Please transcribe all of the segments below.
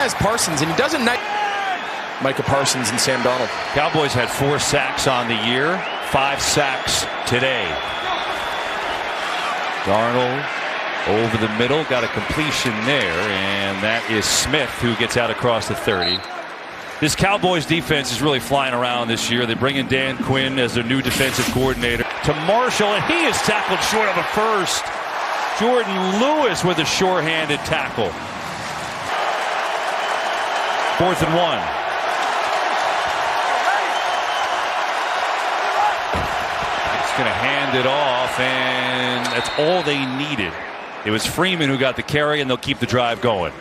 Has Parsons, and he doesn't. Micah Parsons and Sam Darnold. Cowboys had 4 sacks on the year, 5 sacks today. Darnold over the middle, got a completion there, and that is Smith who gets out across the 30. This Cowboys defense is really flying around this year. They bring in Dan Quinn as their new defensive coordinator. To Marshall, and he is tackled short of a first. Jordan Lewis with a short-handed tackle. 4th and 1. It's going to hand it off, and that's all they needed. It was Freeman who got the carry, and they'll keep the drive going.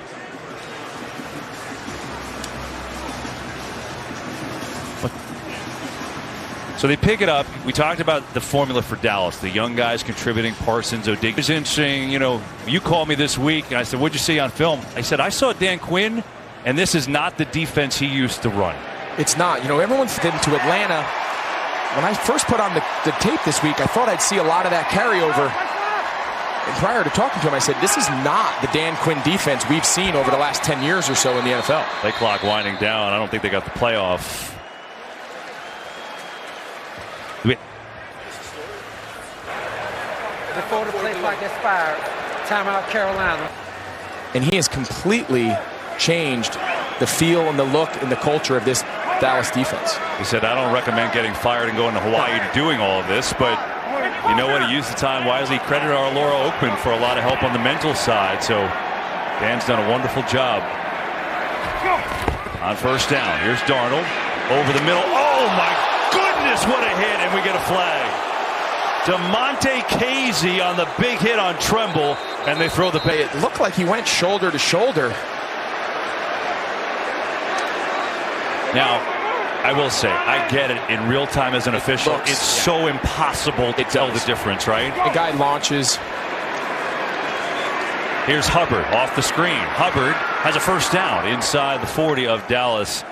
So they pick it up. We talked about the formula for Dallas, the young guys contributing, Parsons, O'Dig. It's interesting, you called me this week, and I said, what'd you see on film? I said, I saw Dan Quinn, and this is not the defense he used to run. It's not. Everyone's into Atlanta. When I first put on the tape this week, I thought I'd see a lot of that carryover. And prior to talking to him, I said, this is not the Dan Quinn defense we've seen over the last 10 years or so in the NFL. Play clock winding down. I don't think they got the playoff. Before the play clock expired, timeout Carolina. And he has completely changed the feel and the look and the culture of this Dallas defense. He said, I don't recommend getting fired and going to Hawaii doing all of this, but you know what? He used the time wisely. He credited our Laura Oakman for a lot of help on the mental side. So Dan's done a wonderful job. On first down, here's Darnold over the middle. Oh my goodness, what a hit, and we get a flag. DeMonte Casey on the big hit on Tremble, and they throw the pay. It looked like he went shoulder to shoulder. Now, I will say, I get it in real time as an official. It's so impossible to tell the difference, right? The guy launches. Here's Hubbard off the screen. Hubbard has a first down inside the 40 of Dallas.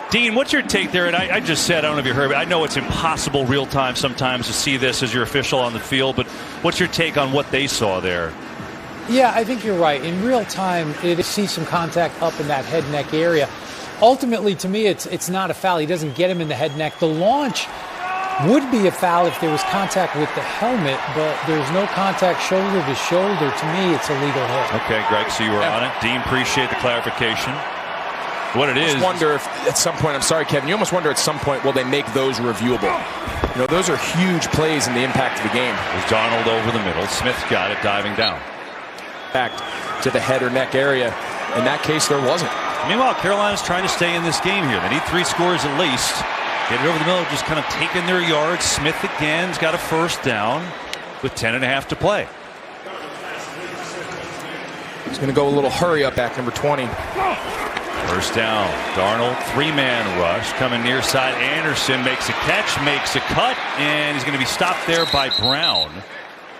Dean, what's your take there? And I just said, I don't know if you heard, but I know it's impossible real time sometimes to see this as your official on the field, but what's your take on what they saw there? Yeah, I think you're right. In real time, it see some contact up in that head neck area. Ultimately, to me, it's not a foul. He doesn't get him in the head neck. The launch would be a foul if there was contact with the helmet, but there's no contact shoulder to shoulder. To me, it's a legal hit. Okay, Greg, so you were on it. Dean, appreciate the clarification. What it is. I wonder if at some point, I'm sorry, Kevin, you almost wonder at some point, will they make those reviewable? Those are huge plays in the impact of the game. There's Darnold over the middle. Smith's got it diving down. Back to the head or neck area. In that case, there wasn't. Meanwhile, Carolina's trying to stay in this game here. They need 3 scores at least. Get it over the middle, just kind of taking their yards. Smith again's got a first down with 10.5 to play. He's going to go a little hurry up back, number 20. First down. Darnold, 3-man rush. Coming near side. Anderson makes a catch, makes a cut, and he's going to be stopped there by Brown.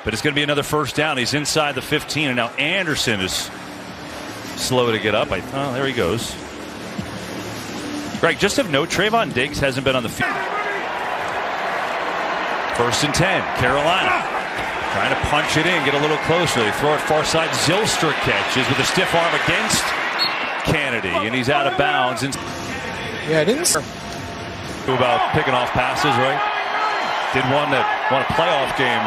But it's going to be another first down. He's inside the 15, and now Anderson is slow to get up. Oh, there he goes. Greg, just of note, Trayvon Diggs hasn't been on the field. First and 10, Carolina. Trying to punch it in, get a little closer. They throw it far side. Zylstra catches with a stiff arm against Kennedy, and he's out of bounds. Yeah, I didn't. About picking off passes, right? Did one that won a playoff game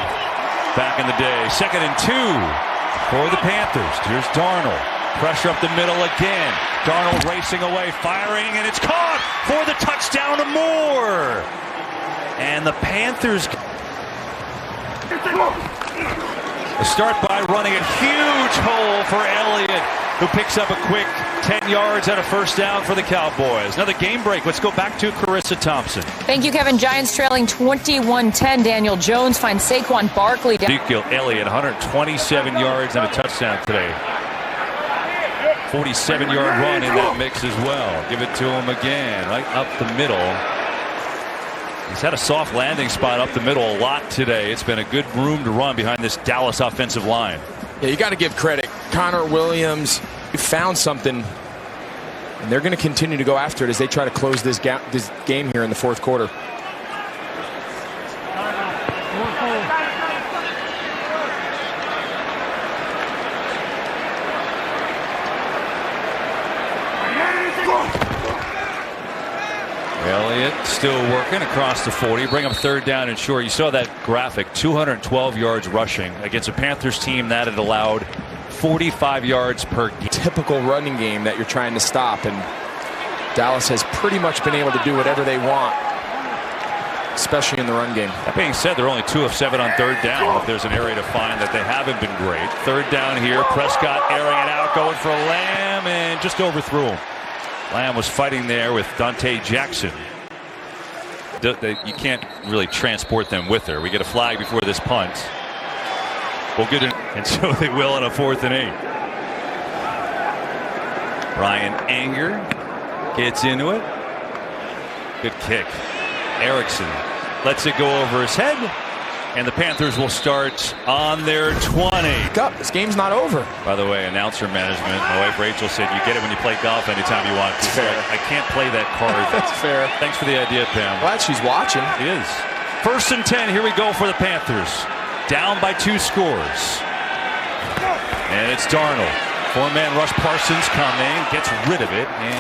back in the day. 2nd and 2 for the Panthers. Here's Darnold. Pressure up the middle again. Darnold racing away, firing, and it's caught for the touchdown to Moore. And the Panthers start by running a huge hole for Elliott, who picks up a quick 10 yards and a first down for the Cowboys. Another game break. Let's go back to Carissa Thompson. Thank you, Kevin. Giants trailing 21-10. Daniel Jones finds Saquon Barkley. Ezekiel Elliott, 127 yards and a touchdown today. 47-yard run in that mix as well. Give it to him again, right up the middle. He's had a soft landing spot up the middle a lot today. It's been a good room to run behind this Dallas offensive line. Yeah, you got to give credit. Connor Williams found something, and they're going to continue to go after it as they try to close this game here in the 4th quarter. Elliott still working across the 40. Bring up third down and short. You saw that graphic. 212 yards rushing against a Panthers team that had allowed 45 yards per game. Typical running game that you're trying to stop, and Dallas has pretty much been able to do whatever they want, especially in the run game. That being said, they're only 2 of 7 on third down. If there's an area to find that they haven't been great. Third down here. Prescott airing it out, going for Lamb, and just overthrew him. Lamb was fighting there with Dante Jackson. You can't really transport them with her. We get a flag before this punt. Well, good, and so they will on a 4th and 8. Brian Anger gets into it. Good kick. Erickson lets it go over his head, and the Panthers will start on their 20. This game's not over. By the way, announcer management, my wife Rachel said you get it when you play golf anytime you want. That's fair. I can't play that card. That's fair. Thanks for the idea, Pam. Glad she's watching. It is. 1st and 10. Here we go for the Panthers. Down by 2 scores. And it's Darnold. 4-man rush. Parsons coming. Gets rid of it. And